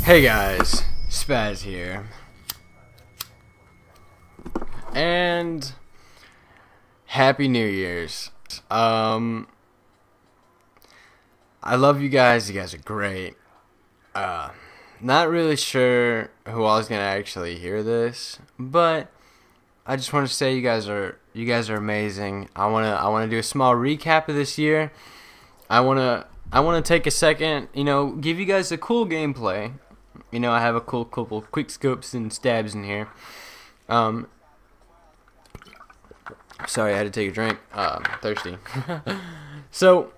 Hey guys, Spaz here, and Happy New Year's. I love you guys. You guys are great. Not really sure who all is gonna actually hear this, but I just want to say you guys are amazing. I wanna do a small recap of this year. I wanna take a second, give you guys a cool gameplay. I have a cool couple quick scopes and stabs in here. Sorry, I had to take a drink. Thirsty. So,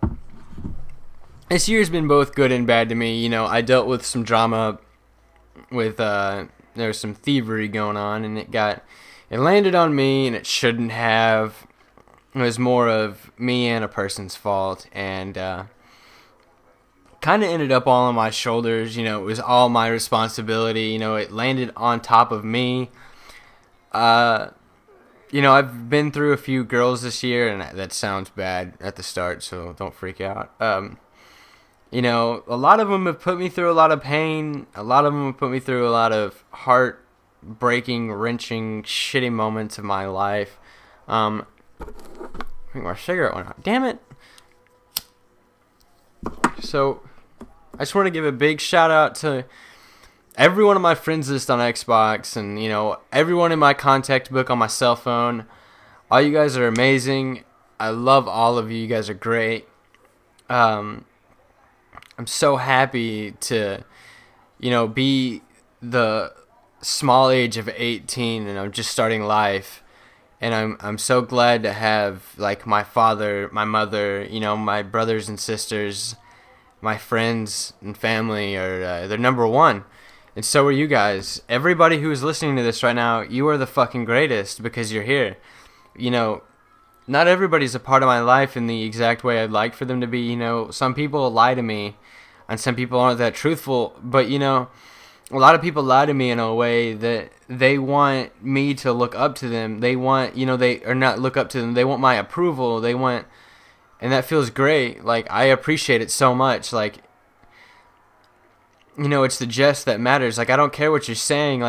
this year's been both good and bad to me. I dealt with some drama with, there was some thievery going on, and it landed on me, and it shouldn't have. It was more of me and a person's fault, and, kind of ended up all on my shoulders. It was all my responsibility. It landed on top of me. I've been through a few girls this year, and that sounds bad at the start, so don't freak out. A lot of them have put me through a lot of pain. A lot of them have put me through a lot of heart-breaking, wrenching, shitty moments of my life. I think my cigarette went out. Damn it. So, I just want to give a big shout out to everyone on my friends list on Xbox, and everyone in my contact book on my cell phone. All you guys are amazing. I love all of you. You guys are great. I'm so happy to be the small age of 18, and I'm just starting life. And I'm so glad to have my father, my mother, my brothers and sisters, my friends and family are they're number one. And so are you guys. Everybody who is listening to this right now, you are the fucking greatest because you're here. Not everybody's a part of my life in the exact way I'd like for them to be. Some people lie to me, and some people aren't that truthful. But, a lot of people lie to me in a way that they want me to look up to them. They want, or not look up to them. They want my approval. And that feels great. I appreciate it so much. It's the jest that matters. I don't care what you're saying.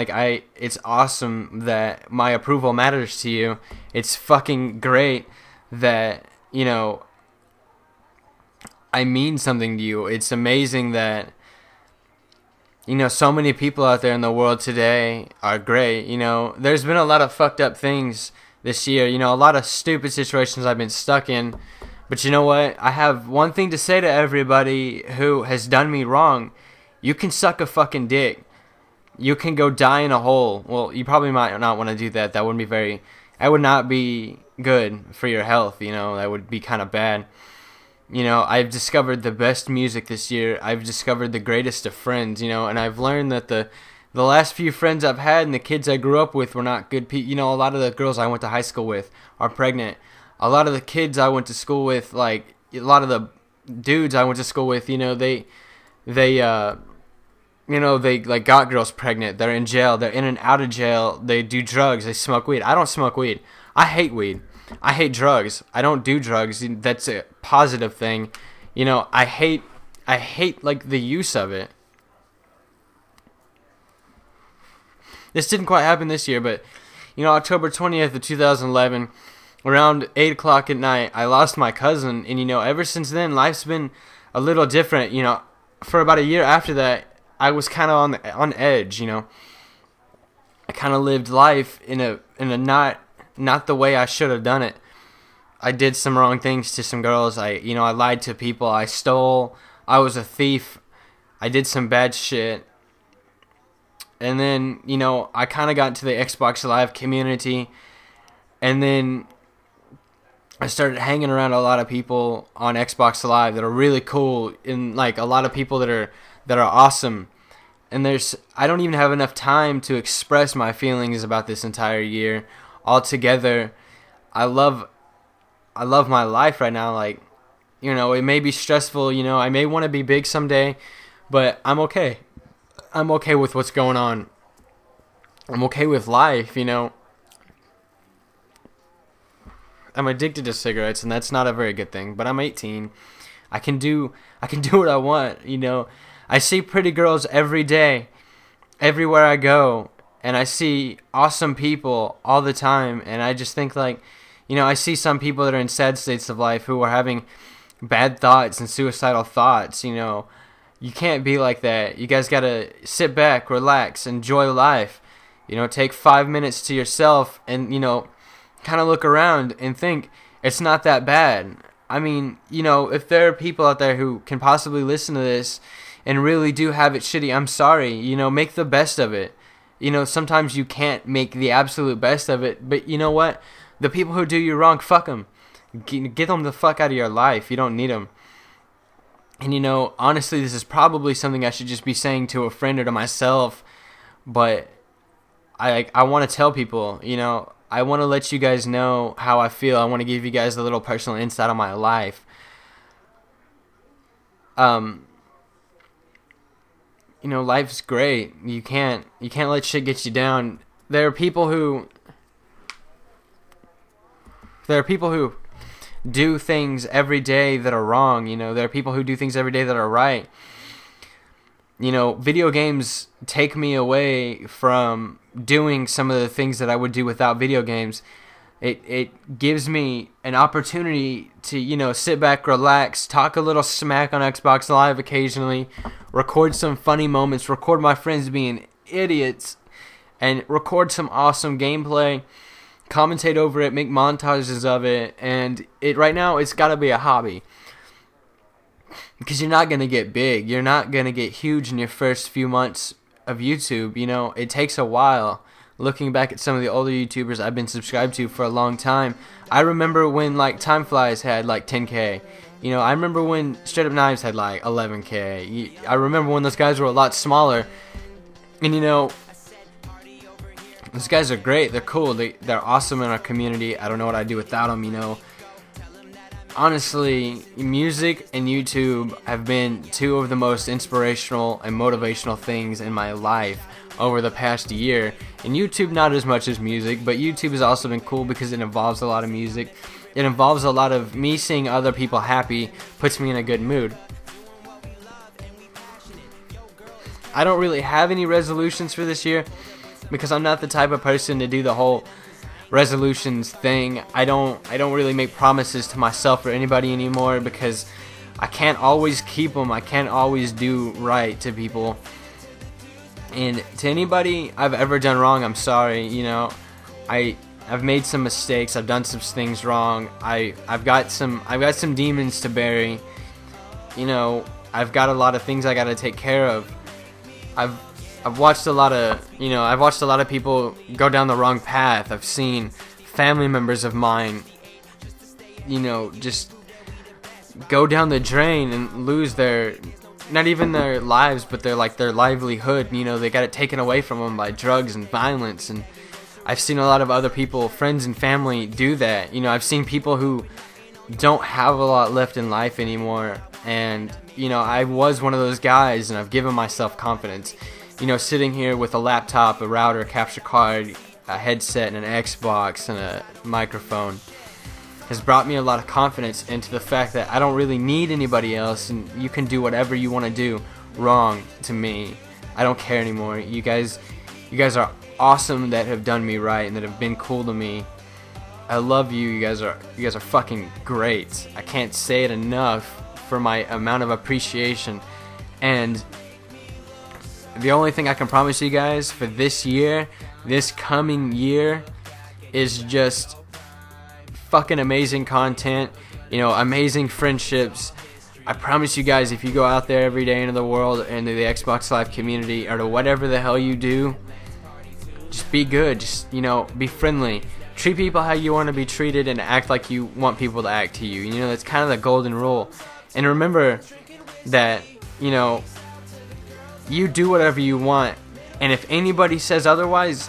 It's awesome that my approval matters to you. It's fucking great that, I mean something to you. It's amazing that, so many people out there in the world today are great. There's been a lot of fucked up things this year. A lot of stupid situations I've been stuck in. But you know what? I have one thing to say to everybody who has done me wrong. You can suck a fucking dick. You can go die in a hole. Well, you probably might not want to do that. That would not be good for your health. That would be kind of bad. I've discovered the best music this year. I've discovered the greatest of friends, and I've learned that the last few friends I've had and the kids I grew up with were not good people. A lot of the girls I went to high school with are pregnant. A lot of the kids I went to school with, a lot of the dudes I went to school with, they got girls pregnant. They're in jail. They're in and out of jail. They do drugs. They smoke weed. I don't smoke weed. I hate weed. I hate drugs. I don't do drugs. That's a positive thing. I hate the use of it. This didn't quite happen this year, but October 20th of 2011, around 8 o'clock at night, I lost my cousin, and ever since then, life's been a little different. For about a year after that, I was kind of on edge. I kind of lived life in a not the way I should have done it. I did some wrong things to some girls. I lied to people. I stole. I was a thief. I did some bad shit. And then, I kind of got into the Xbox Live community, and then I started hanging around a lot of people on Xbox Live that are really cool, and a lot of people that are awesome. And I don't even have enough time to express my feelings about this entire year. Altogether, I love my life right now. It may be stressful. I may want to be big someday, but I'm okay. I'm okay with what's going on. I'm okay with life. I'm addicted to cigarettes, and that's not a very good thing. But I'm 18. I can do what I want. I see pretty girls every day, everywhere I go, and I see awesome people all the time, and I just think like, you know, I see some people that are in sad states of life who are having bad thoughts and suicidal thoughts. You know, you can't be like that. You guys gotta sit back, relax, enjoy life. You know, take 5 minutes to yourself and, you know, kind of look around and think it's not that bad. I mean, you know, if there are people out there who can possibly listen to this and really do have it shitty, I'm sorry. You know, make the best of it. You know, sometimes you can't make the absolute best of it, but you know what? The people who do you wrong, fuck them. Get them the fuck out of your life. You don't need them. And you know, honestly, this is probably something I should just be saying to a friend or to myself, but I want to tell people, you know, I want to let you guys know how I feel. I want to give you guys a little personal insight on my life. You know, life's great. You can't let shit get you down. There are people who do things every day that are wrong. You know, there are people who do things every day that are right. You know, video games take me away from doing some of the things that I would do without video games. It gives me an opportunity to, you know, sit back, relax, talk a little smack on Xbox Live occasionally, record some funny moments, record my friends being idiots, and record some awesome gameplay, commentate over it, make montages of it, and right now it's got to be a hobby. Because you're not going to get big. You're not going to get huge in your first few months of YouTube. You know, it takes a while. Looking back at some of the older YouTubers I've been subscribed to for a long time, I remember when, like, Time Flies had, like, 10K. You know, I remember when Straight Up Knives had, like, 11K. I remember when those guys were a lot smaller. And, you know, those guys are great. They're cool. They're awesome in our community. I don't know what I'd do without them, you know. Honestly, music and YouTube have been two of the most inspirational and motivational things in my life over the past year. And YouTube not as much as music, but YouTube has also been cool because it involves a lot of music. It involves a lot of me seeing other people happy, puts me in a good mood. I don't really have any resolutions for this year because I'm not the type of person to do the whole resolutions thing. I don't really make promises to myself or anybody anymore because I can't always keep them. I can't always do right to people. And to anybody I've ever done wrong, I'm sorry. You know, I've made some mistakes. I've done some things wrong. I've got some demons to bury. You know, I've got a lot of things I got to take care of. I've watched a lot of people go down the wrong path. I've seen family members of mine, you know, just go down the drain and lose not even their lives, but their livelihood. You know, they got it taken away from them by drugs and violence. And I've seen a lot of other people, friends and family, do that. You know, I've seen people who don't have a lot left in life anymore. And, you know, I was one of those guys, and I've given myself confidence. You know, sitting here with a laptop, a router, a capture card, a headset, and an Xbox, and a microphone has brought me a lot of confidence into the fact that I don't really need anybody else, and you can do whatever you want to do wrong to me. I don't care anymore. You guys are awesome that have done me right and that have been cool to me. I love you. You guys are fucking great. I can't say it enough for my amount of appreciation. And the only thing I can promise you guys for this year, this coming year, is just fucking amazing content, you know, amazing friendships. I promise you guys, if you go out there every day into the world, into the Xbox Live community, or to whatever the hell you do, just be good, just, you know, be friendly. Treat people how you want to be treated and act like you want people to act to you. You know, that's kind of the golden rule. And remember that, you know, you do whatever you want, and if anybody says otherwise,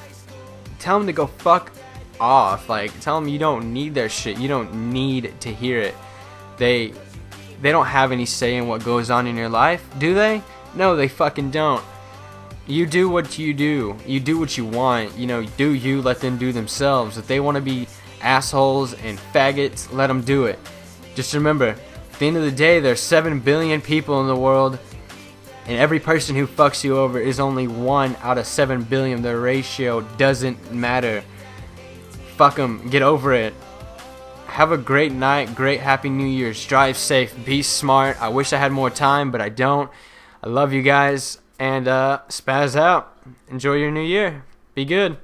tell them to go fuck off. Like, tell them you don't need their shit. You don't need to hear it. They don't have any say in what goes on in your life, do they? No, they fucking don't. You do what you do. You do what you want. You know, do you, let them do themselves. If they want to be assholes and faggots, let them do it. Just remember, at the end of the day, there's 7 billion people in the world, And every person who fucks you over is only 1 out of 7 billion. The ratio doesn't matter. Fuck them. Get over it. Have a great night. Great Happy New Year's. Drive safe. Be smart. I wish I had more time, but I don't. I love you guys. And spaz out. Enjoy your new year. Be good.